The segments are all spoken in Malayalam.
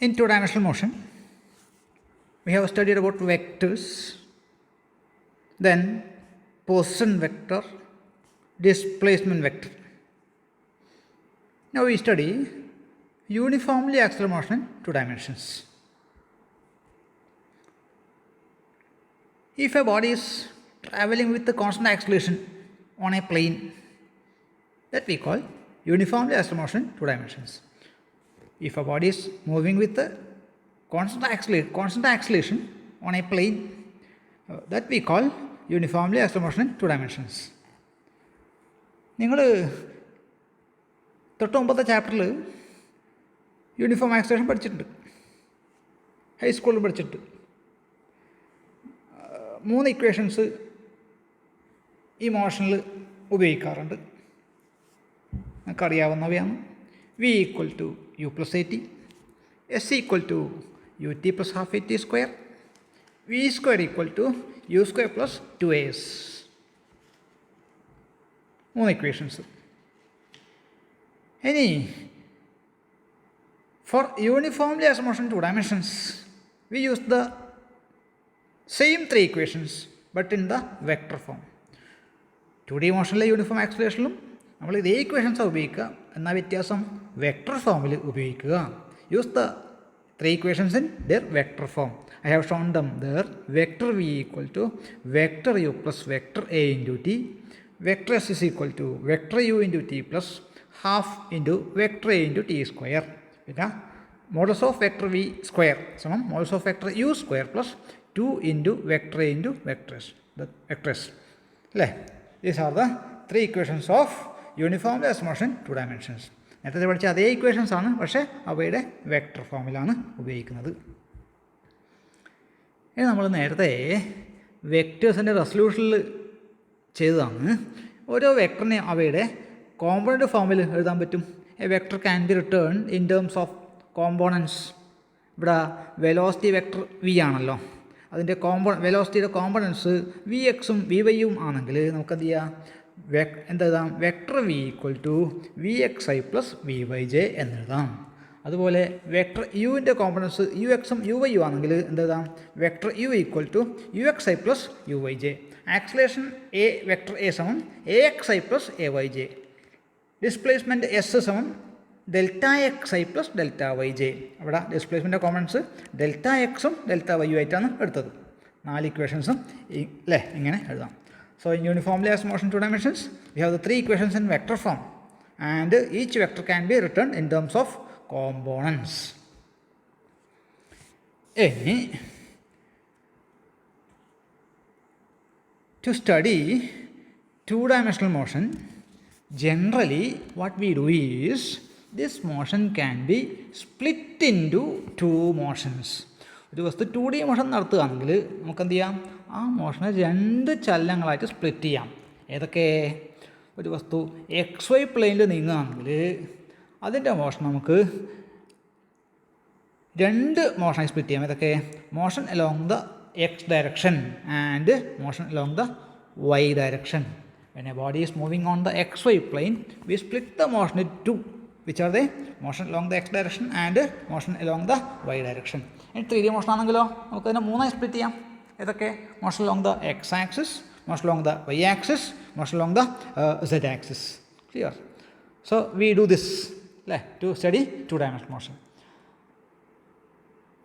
In two-dimensional motion, we have studied about vectors, then position vector, displacement vector. Now we study uniformly axillary motion in two dimensions. If a body is traveling with the constant acceleration on a plane, that we call uniformly axillary motion in two dimensions. If a body is moving with the constant acceleration on a plane, that we call uniformly axillary motion in two dimensions. നിങ്ങൾ തൊട്ട് മുമ്പത്തെ ചാപ്റ്ററിൽ യൂണിഫോം ആക്സിലറേഷൻ പഠിച്ചിട്ടുണ്ട്, ഹൈസ്കൂളിൽ പഠിച്ചിട്ട്. 3 ഇക്വേഷൻസ് ഈ മോഷനിൽ ഉപയോഗിക്കാറുണ്ട്, നമുക്കറിയാവുന്നവയാണ്. V equal to u plus a t, s equal to u t plus half a t square, v square equal to U square plus 2as. 3 equations. ഇനി for uniformly axillary motion in two dimensions, we use the same 3 equations but in the vector form. 2D മോഷനിലെ യൂണിഫോം ആക്സിലറേഷനിലും നമ്മൾ ഇതേ ഇക്വേഷൻസാണ് ഉപയോഗിക്കുക, എന്നാൽ വ്യത്യാസം വെക്ടർ ഫോമിൽ ഉപയോഗിക്കുക. Use the 3 equations in their vector form. I have shown them there. Vector v equal to vector u plus vector a into t. Vector s is equal to vector u into t plus half into vector a into t square. പിന്നെ modulus of vector v square സമം modulus of vector u square plus 2 into vector a into vector s. അല്ലേ? These are the 3 equations of uniformly axillary motion two dimensions. നേരത്തെ പഠിച്ച അതേ ഇക്വേഷൻസ് ആണ്, പക്ഷേ അവയുടെ വെക്ടർ ഫോമിലാണ് ഉപയോഗിക്കുന്നത്. ഇനി നമ്മൾ നേരത്തെ വെക്റ്റേഴ്സിൻ്റെ റെസൊല്യൂഷനിൽ ചെയ്തതാണ്. ഓരോ വെക്ടറിനെ അവയുടെ കോമ്പണൻറ്റ് ഫോമിൽ എഴുതാൻ പറ്റും. A vector can be written in terms of components. ഇവിടെ വെലോസിറ്റി വെക്ടർ വി ആണല്ലോ, അതിൻ്റെ വെലോസിറ്റിയുടെ കോമ്പണൻസ് വി എക്സും വി വൈയും ആണെങ്കിൽ നമുക്കെന്ത് ചെയ്യാം, എന്തെഴുതാം, vector V equal to V X I plus V Y J എന്നെഴുതാം. അതുപോലെ വെക്ടർ യുവിൻ്റെ കോമ്പണൻസ് യു എക്സും യു വൈ യു ആണെങ്കിൽ എന്തെഴുതാം, vector U equal to U X I plus U Y J. Acceleration A vector A സമം A X I plus A Y J. Displacement S സമം delta X I plus delta Y J. അവിടെ ഡിസ്പ്ലേസ്മെൻറ്റ് കോമ്പണൻസ് ഡെൽറ്റ എക്സും ഡെൽറ്റ വൈ യു ആയിട്ടാണ് എടുത്തത്. 4 ഇക്വേഷൻസും അല്ലേ ഇങ്ങനെ എഴുതാം. So in uniformly axillary motion two dimensions, we have the 3 equations in vector form, and each vector can be written in terms of components. To study two-dimensional motion, generally what we do is this motion can be split into 2 motions. ഒരു വസ്തു 2D മോഷൻ നടത്തുകയാണെങ്കിൽ നമുക്കെന്ത് ചെയ്യാം, ആ മോഷനെ 2 ചലനങ്ങളായിട്ട് സ്പ്ലിറ്റ് ചെയ്യാം. ഏതൊക്കെ? ഒരു വസ്തു എക്സ് വൈ പ്ലെയിനിൽ നീങ്ങുകയാണെങ്കിൽ അതിൻ്റെ മോഷൻ നമുക്ക് 2 മോഷനായി സ്പ്ലിറ്റ് ചെയ്യാം. ഏതൊക്കെ? Motion along the X direction and motion along the Y direction. When a body is moving on the xy plane, we split the motion into 2, which are the motion along the x direction and motion along the y direction. ഇനി 3D മോഷൻ ആണെങ്കിലോ നമുക്കതിനെ 3ആയി സ്പ്ലിറ്റ് ചെയ്യാം. ഏതൊക്കെ? Motion along the x axis, motion along the y axis, motion along the z axis. Clear? So we do this to study two-dimensional motion.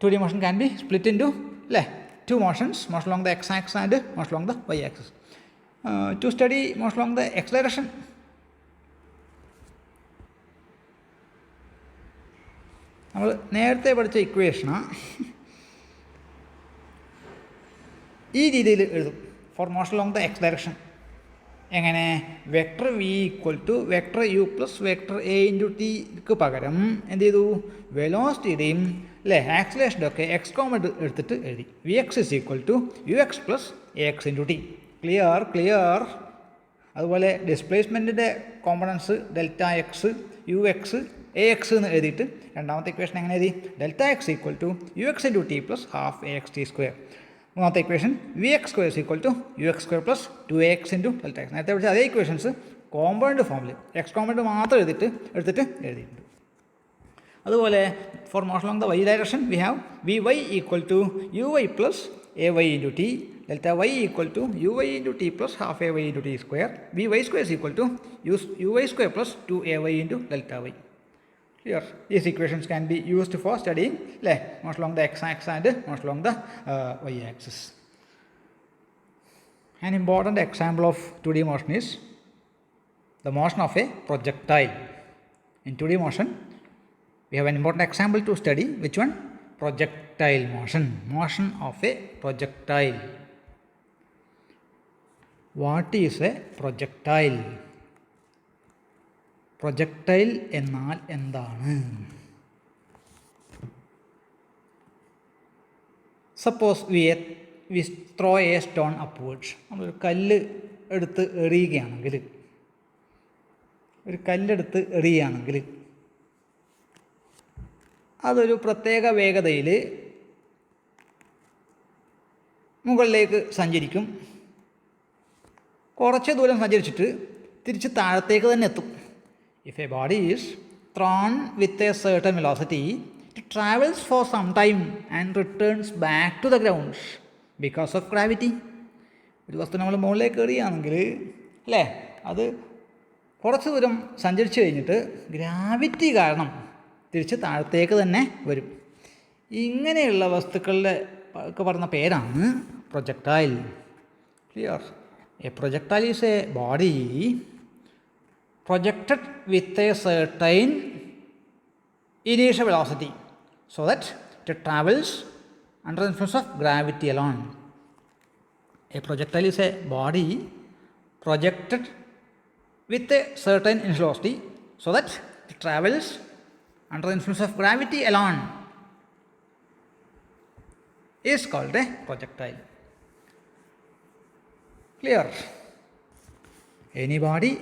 2D motion can be split into 2 motions, motion along the x axis and motion along the y axis. To study motion along the x direction, നമ്മൾ നേരത്തെ പഠിച്ച ഇക്വേഷനാണ് ഈ രീതിയിൽ എഴുതും. For motion along the X direction എങ്ങനെ? Vector V equal to vector U plus vector A into ടിക്ക് പകരം എന്ത് ചെയ്തു, വെലോസിറ്റിയുടെയും ആക്സിലേഷൻ്റെ ഒക്കെ എക്സ് കോമ്പണന്റ് എടുത്തിട്ട് എഴുതി. V X is equal to U X plus A X into T. Clear. അതുപോലെ ഡിസ്പ്ലേസ്മെൻറ്റിൻ്റെ components delta X U X A X എന്ന് എഴുതിയിട്ട് രണ്ടാമത്തെ ഇക്വേഷൻ എങ്ങനെ എഴുതി? Delta X equal to U X into T plus half A X T square. മൂന്നാമത്തെ equation V X square is equal to U X square plus 2ax into delta X. നേരത്തെ പഠിച്ച അതേ ഇക്വേഷൻസ് കോമ്പണൻറ്റ് ഫോമിൽ എക്സ് കോമ്പണൻറ്റ് മാത്രം എടുത്തിട്ട് എഴുതിയിട്ടുണ്ട്. അതുപോലെ for motion along the y direction we have vy equal to uy plus ay into t, delta y equal to uy into t plus half ay into t square, vy square is equal to uy square plus 2ay into delta y. Clear? These equations can be used for studying motion along the x-axis and motion along the y-axis. An important example of 2D motion is the motion of a projectile. In 2D motion, we have an important example to study. Which one? Projectile motion. Motion of a projectile. What is a projectile? Projectile എന്നാൽ എന്താണ്? Suppose V throw A stone upwards. നമ്മളൊരു കല്ല് എടുത്ത് എറിയുകയാണെങ്കിൽ അതൊരു പ്രത്യേക വേഗതയിൽ മുകളിലേക്ക് സഞ്ചരിക്കും. കുറച്ച് ദൂരം സഞ്ചരിച്ചിട്ട് തിരിച്ച് താഴത്തേക്ക് തന്നെ എത്തും. If a body is thrown with a certain velocity, it travels for some time and returns back to the ground because of gravity. ഒരു വസ്തു നമ്മൾ മുകളിലേക്ക് എറിയുകയാണെങ്കിൽ അത് കുറച്ച് ദൂരം സഞ്ചരിച്ച് കഴിഞ്ഞിട്ട് ഗ്രാവിറ്റി കാരണം തിരിച്ച് താഴത്തേക്ക് തന്നെ വരും. ഇങ്ങനെയുള്ള വസ്തുക്കളുടെ ഒക്കെ പറഞ്ഞ പേരാണ് projectile. Clear? A projectile is A body projected with a certain initial velocity so that it travels under the influence of gravity alone. A projectile is a body projected with a certain initial velocity so that it travels under the influence of gravity alone is called a projectile. Clear? Any body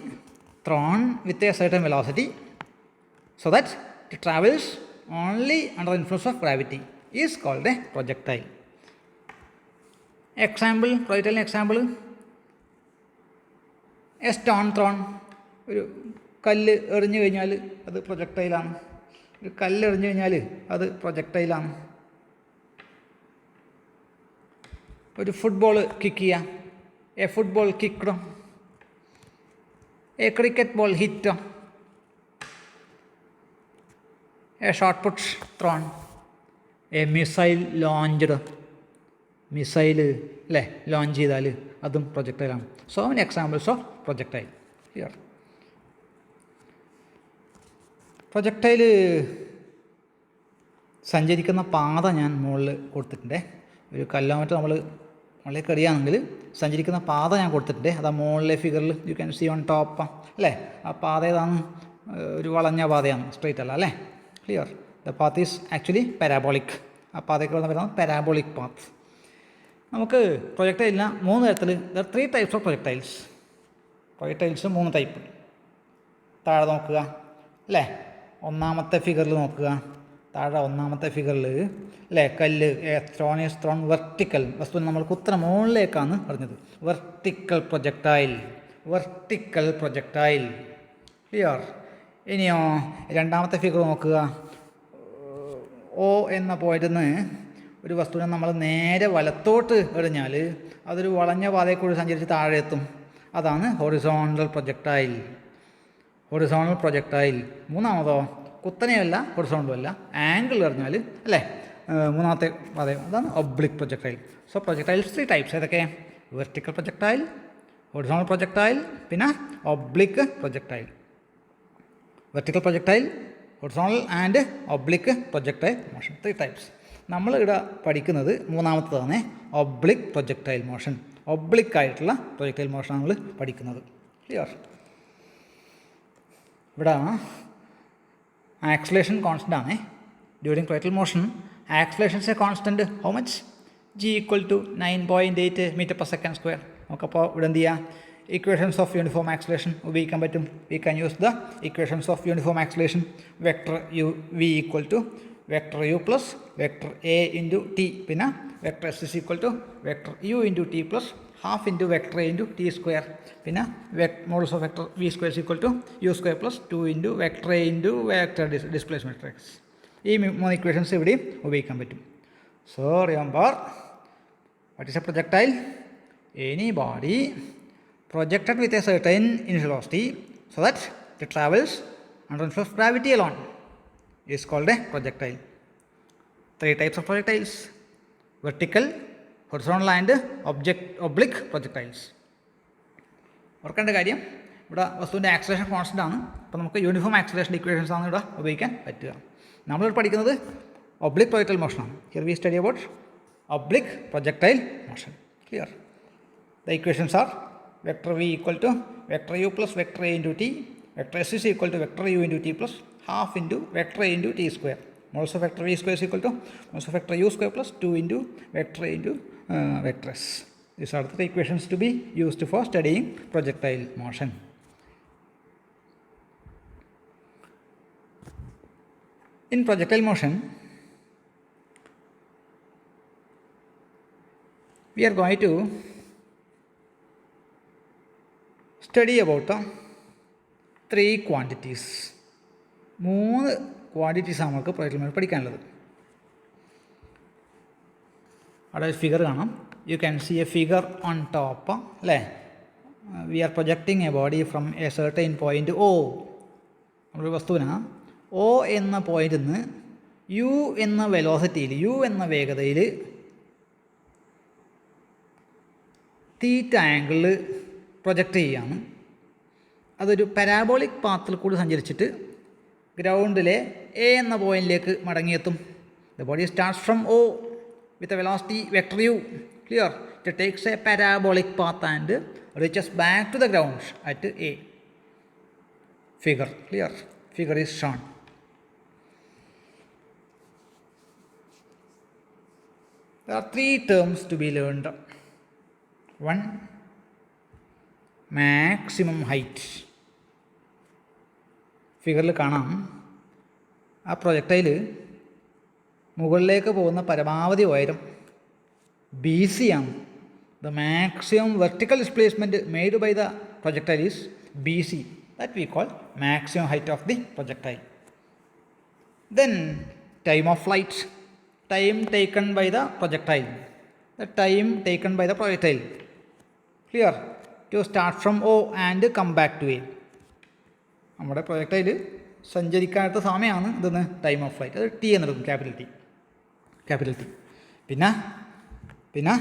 thrown with a certain velocity so that it travels only under the influence of gravity is called a projectile. Example, projectile example, a stone thrown. ഒരു കല്ല് എറിഞ്ഞു കഴിഞ്ഞാൽ അത് പ്രൊജക്ടൈലാണ്. ഒരു കല്ല് എറിഞ്ഞു കഴിഞ്ഞാൽ അത് പ്രൊജക്ടൈലാണ്. ഒരു ഫുട്ബോൾ കിക്ക് ചെയ്യുക, A football kicked. A cricket ball hit, a shot put thrown, a missile launched. Missile launch ചെയ്താൽ അതും പ്രൊജക്ടൈലാണ്. So many examples of projectile here. Projectile സഞ്ചരിക്കുന്ന പാത ഞാൻ മുകളിൽ കൊടുത്തിട്ടുണ്ട്. ഒരു കല്ലോമീറ്റർ നമ്മൾ മുകളിലേക്ക് എറിയുകയാണെങ്കിൽ സഞ്ചരിക്കുന്ന പാത ഞാൻ കൊടുത്തിട്ടുണ്ട്. അത് ആ മുകളിലെ ഫിഗറിൽ you can see on top ആ പാത ഏതാണ്? ഒരു വളഞ്ഞ പാതയാണ്, സ്ട്രെയിറ്റ് അല്ല clear? The path is actually parabolic. ആ പാതയ്ക്ക് വരുന്ന പാരാബോളിക് പാത്ത്. നമുക്ക് പ്രൊജക്ടൈലിന് 3 തരത്തിൽ, 3 types of projectiles. Projectiles 3 type. താഴെ നോക്കുക ഒന്നാമത്തെ ഫിഗറിൽ നോക്കുക. താഴെ ഒന്നാമത്തെ ഫിഗറിൽ കല്ല് ത്രോൺ ഈസ് ത്രോൺ വെർട്ടിക്കൽ. വസ്തു നമ്മൾ കുത്തനെ മുകളിലേക്കാണ് പറഞ്ഞത്. Vertical projectile. ക്ലിയർ? ഇനിയോ രണ്ടാമത്തെ ഫിഗർ നോക്കുക. ഓ എന്ന പോയിന്റിൽ നിന്ന് ഒരു വസ്തുവിനെ നമ്മൾ നേരെ വലത്തോട്ട് എറിഞ്ഞാൽ അതൊരു വളഞ്ഞ പാതയിൽ കൂടി സഞ്ചരിച്ച് താഴെ എത്തും. അതാണ് ഹൊറിസോണ്ടൽ പ്രൊജക്ടൈൽ. മൂന്നാമതോ കുത്തനെയല്ല ഹൊറിസോണ്ടലും അല്ല, ആംഗിൾ എറിഞ്ഞാൽ മൂന്നാമത്തെ പാത, അതാണ് oblique projectile. So projectiles 3 types. ഏതൊക്കെ? വെർട്ടിക്കൽ പ്രൊജക്ടൈൽ, ഹൊറിസോണ്ടൽ പ്രൊജക്ടൈൽ, പിന്നെ oblique projectile. Vertical projectile, horizontal and oblique projectile motion. 3 types. നമ്മൾ ഇവിടെ പഠിക്കുന്നത് മൂന്നാമത്തതാണ്, ഒബ്ലിക് പ്രൊജക്ടൈൽ മോഷൻ. ഒബ്ലിക് ആയിട്ടുള്ള പ്രൊജക്ടൈൽ മോഷൻ നമ്മൾ പഠിക്കുന്നത്. ക്ലിയർ? ഇവിടെ ആക്സിലേഷൻ കോൺസ്റ്റൻ്റ് ആണ്. During projectile motion acceleration is A constant. How much? G equal to 9.8 meter per second square. നമുക്കപ്പോൾ ഇവിടെ എന്ത് ചെയ്യാം? ഇക്വേഷൻസ് ഓഫ് യൂണിഫോം ആക്സിലേഷൻ ഉപയോഗിക്കാൻ പറ്റും. We can use the equations of uniform acceleration. Vector U V equal to vector U plus vector A into T, പിന്നെ vector S is equal to vector U into T plus half into vector A into T square, പിന്നെ models of vector V square is equal to U square plus 2 into vector A into vector displacement matrix. ഈ 3 ഇക്വേഷൻസ് ഇവിടെയും ഉപയോഗിക്കാൻ പറ്റും. So remember, what is A projectile? Any body projected with a certain initial velocity so that it travels under influence of gravity alone is called a projectile. 3 types of projectiles: vertical, horizontal and oblique projectiles. ഓർക്കേണ്ട കാര്യം, ഇവിടെ വസ്തുവിൻ്റെ ആക്സലേഷൻ കോൺസ്റ്റൻ്റ് ആണ്. അപ്പോൾ നമുക്ക് യൂണിഫോം ആക്സലേഷൻ ഇക്വേഷൻസ് ആണ് ഇവിടെ ഉപയോഗിക്കാൻ പറ്റുക. നമ്മളിവിടെ പഠിക്കുന്നത് ഒബ്ലിക് പ്രൊജക്ടൈൽ മോഷനാണ്. Here we study about oblique projectile motion. Clear? The equations are vector v equal to vector u plus vector a into t, vector s is equal to vector u into t plus half into vector a into t square. Moles of vector v square is equal to moles of vector u square plus 2 into vector a into vector s. These are the 3 equations to be used for studying projectile motion. In projectile motion, we are going to study about the 3 quantities. 3 ക്വാണ്ടിറ്റീസാണ് നമുക്ക് പ്രൊജക്ടൈൽ പഠിക്കാനുള്ളത്. അവിടെ ഫിഗർ കാണാം. You can see a figure on top അല്ലേ. We are projecting a body from a certain point O. നമ്മളൊരു വസ്തുവിന് ഒ എന്ന പോയിൻറ്റിൽ നിന്ന് യു എന്ന വെലോസിറ്റിയിൽ, യു എന്ന വേഗതയിൽ തീറ്റ ആംഗിളിൽ പ്രൊജക്റ്റ് ചെയ്യുകയാണ്. അതൊരു പാരാബോളിക് പാത്തിൽ കൂടി സഞ്ചരിച്ചിട്ട് ഗ്രൗണ്ടിലെ എ എന്ന പോയിൻറ്റിലേക്ക് മടങ്ങിയെത്തും. The body starts from O with a velocity vector U. Clear? It takes a parabolic path and reaches back to the ground at A. Figure. Clear? Figure is shown. There are 3 terms to be learned. 1, maximum height. ഫിഗറിൽ കാണാം, ആ പ്രൊജക്ടൈൽ മുകളിലേക്ക് പോകുന്ന പരമാവധി ഉയരം ബി സി ആണ്. The maximum vertical displacement made by the projectile is B C. That we call maximum height of the projectile. Then time of flight, time taken by the projectile. The time taken by the projectile. Clear? To start from O and come back to A. നമ്മുടെ പ്രൊജക്ടൈൽ സഞ്ചരിക്കാത്ത സമയമാണ് ഇതെന്ന് ടൈം ഓഫ് ഫ്ലൈറ്റ്. അത് ടി എന്നെടുക്കും, ക്യാപിറ്റൽ ടി. പിന്നെ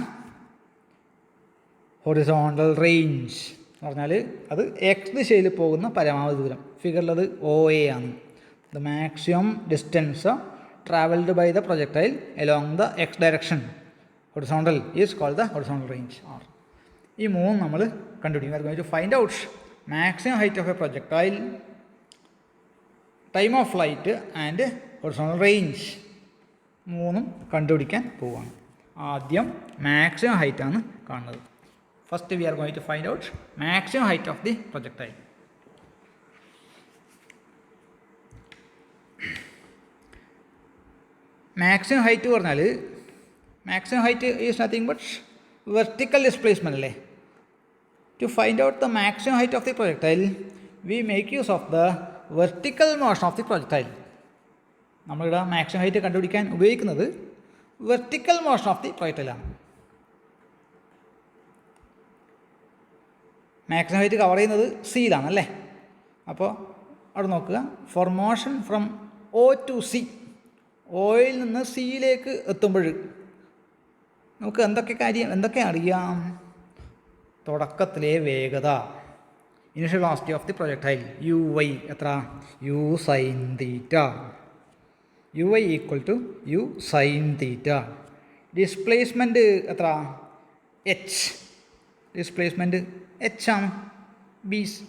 ഹൊറിസോണ്ടൽ റേഞ്ച് എന്ന് പറഞ്ഞാൽ അത് എക്സ് ദിശയിൽ പോകുന്ന പരമാവധി ദൂരം. ഫിഗറിലത് ഒ എ ആണ്. The maximum distance travelled by the projectile along the X direction horizontal is called the horizontal range. R. ഈ 3 നമ്മൾ കണ്ടുപിടിക്കും. We are going to find out maximum height of a projectile, time of flight and horizontal range. 3 കണ്ടുപിടിക്കാൻ പോവുകയാണ്. ആദ്യം മാക്സിമം ഹൈറ്റ് ആണ് കാണുന്നത്. First we are going to find out maximum height of the projectile. Maximum height പറഞ്ഞാൽ, maximum height is nothing but vertical displacement അല്ലേ. To find out the maximum height of the projectile, we make use of the vertical motion of the projectile. നമ്മളിവിടെ മാക്സിമം ഹൈറ്റ് കണ്ടുപിടിക്കാൻ ഉപയോഗിക്കുന്നത് വെർട്ടിക്കൽ മോഷൻ ഓഫ് ദി പ്രൊജക്ടൈലാണ്. മാക്സിമം ഹൈറ്റ് കവർ ചെയ്യുന്നത് സിയിലാണ് അല്ലേ. അപ്പോൾ അവിടെ നോക്കുക, for motion from O to C, ഒയിൽ നിന്ന് സിയിലേക്ക് എത്തുമ്പോൾ നമുക്ക് എന്തൊക്കെ അറിയാം? തുടക്കത്തിലെ വേഗത, initial velocity of the projectile U Y എത്ര? U sine theta. U Y equal to U sine theta. Displacement എത്ര? എച്ച്. ഡിസ്പ്ലേസ്മെൻറ്റ് എച്ച് ആണ്.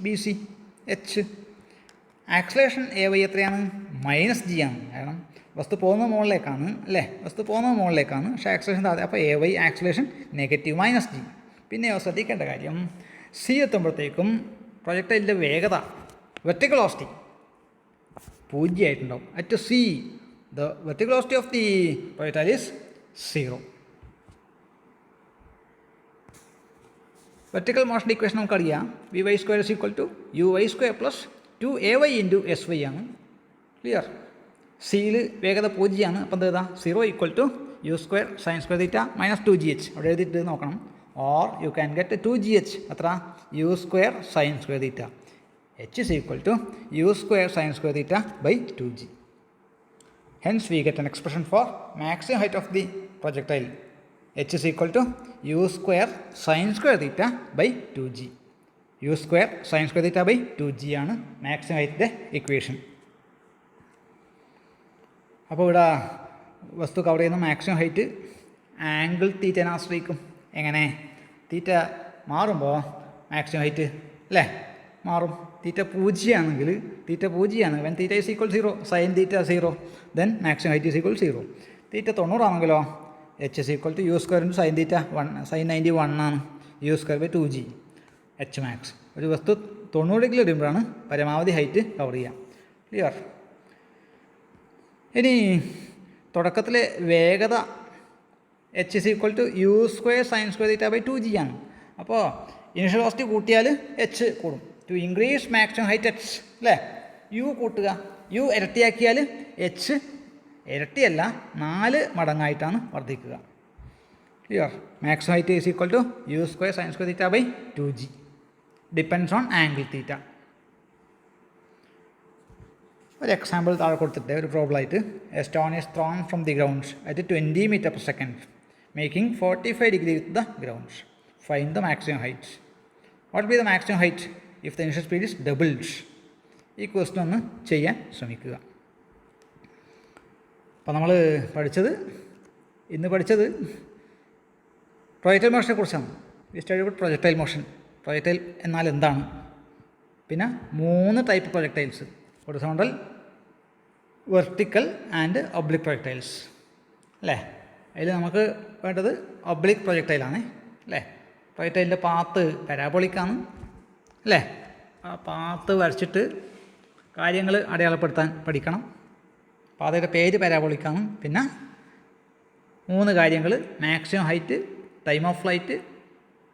B C H. Acceleration A Y എത്രയാണ്? മൈനസ് ജി ആണ്. കാരണം വസ്തു പോകുന്ന മുകളിലേക്കാണ് അല്ലേ. വസ്തു പോകുന്നത് മുകളിലേക്കാണ്, പക്ഷേ ആക്സലേഷൻ താഴെ. അപ്പോൾ A Y acceleration negative minus G. പിന്നെ ശ്രദ്ധിക്കേണ്ട കാര്യം, സി എത്തുമ്പോഴത്തേക്കും പ്രൊജക്ടൈലിൻ്റെ വേഗത, വെർട്ടിക്കൽ വെലോസിറ്റി 0 ആയിട്ടുണ്ടാവും. At C the vertical velocity of the projectile is 0. Vertical മോഷൻ്റെ ഇക്വേഷൻ നമുക്കറിയാം. V Y square is equal to U Y square plus 2ay into S Y ആണ്. ക്ലിയർ? സിയിൽ വേഗത 0 അപ്പം എന്ത് എഴുതാം 0 equal to U square sine square theta minus 2gh അവിടെ എഴുതിയിട്ട് നോക്കണം. Or you can get 2gh അത്ര u square sine square theta h is equal to u square sin square theta by 2g. Hence we get an expression for maximum height of the projectile. H is equal to u square sin square theta by 2g. u square sin square theta by 2g ആണ് maximum height equation. അപ്പോൾ ഇവിടെ വസ്തു കവർ ചെയ്യുന്ന മാക്സിമം ഹൈറ്റ് ആംഗിൾ തീറ്റനെ ആശ്രയിക്കും. എങ്ങനെ? തീറ്റ മാറുമ്പോൾ മാക്സിമം ഹൈറ്റ് അല്ലേ മാറും. തീറ്റ 0 ആണെങ്കിൽ when theta is equal 0 sine theta 0 then maximum height is equal 0. തീറ്റ 90 ആണെങ്കിലോ h is equal to u square into sin theta 1 sin 91 ആണ് u square by 2g h max. ഒരു വസ്തു 90 ഡിഗ്രി വരുമ്പോഴാണ് പരമാവധി ഹൈറ്റ് കവർ ചെയ്യുക. ക്ലിയർ? ഇനി തുടക്കത്തിലെ വേഗത h is equal to u square sin square theta by 2g ആണ്. അപ്പോൾ ഇനിഷ്യൽ വെലോസിറ്റി കൂട്ടിയാൽ h കൂടും. To increase maximum height h അല്ലേ u കൂട്ടുക, u ഇരട്ടിയാക്കിയാൽ h ഇരട്ടിയല്ല 4 മടങ്ങായിട്ടാണ് വർദ്ധിക്കുക. Clear? Maximum height is equal to U square sine square theta by 2g depends on angle theta. ഒരു എക്സാമ്പിൾ താഴെ കൊടുത്തിട്ട് ഒരു പ്രോബ്ലമായിട്ട് a stone is thrown from the grounds at 20 metre per second making 45 degree with the grounds. Find the maximum height. What B the maximum height if the initial speed is doubled? ഈ ക്വസ്റ്റ്യൻ ഒന്ന് ചെയ്യാൻ ശ്രമിക്കുക. അപ്പോൾ നമ്മൾ ഇന്ന് പഠിച്ചത് പ്രൊജക്ടൈൽ മോഷനെ കുറിച്ചാണ്. V study about projectile motion. Projectile എന്നാൽ എന്താണ്, പിന്നെ 3 type projectiles: horizontal, vertical and oblique projectiles അല്ലേ. അതിൽ നമുക്ക് വേണ്ടത് ഒബ്ലിക് പ്രൊജക്ടൈലാണ് അല്ലേ. പ്രൊജക്ടൈലിൻ്റെ പാത്ത് പാരാബോളിക്കാണ് അല്ലേ. ആ പാത്ത് വരച്ചിട്ട് കാര്യങ്ങൾ അടയാളപ്പെടുത്താൻ പഠിക്കണം. പാതയുടെ പേര് പാരാബോളിക്കാണ്. പിന്നെ 3 കാര്യങ്ങൾ: maximum height, time of flight,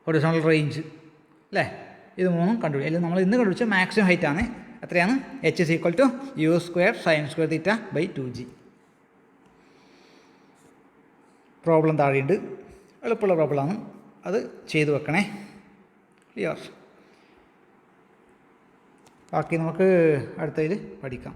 horizontal range അല്ലേ. ഇത് 3 കണ്ടുപിടിക്കും. അതിൽ നമ്മൾ ഇന്ന് കണ്ടുപിടിച്ച മാക്സിമം ഹൈറ്റ് ആണ്. എത്രയാണ്? h is equal to u square sin square theta by 2g. Problem താഴെയുണ്ട്, എളുപ്പമുള്ള പ്രോബ്ലമാണ്, അത് ചെയ്തു വെക്കണേ. ക്ലിയർ? ബാക്കി നമുക്ക് അടുത്തതിൽ പഠിക്കാം.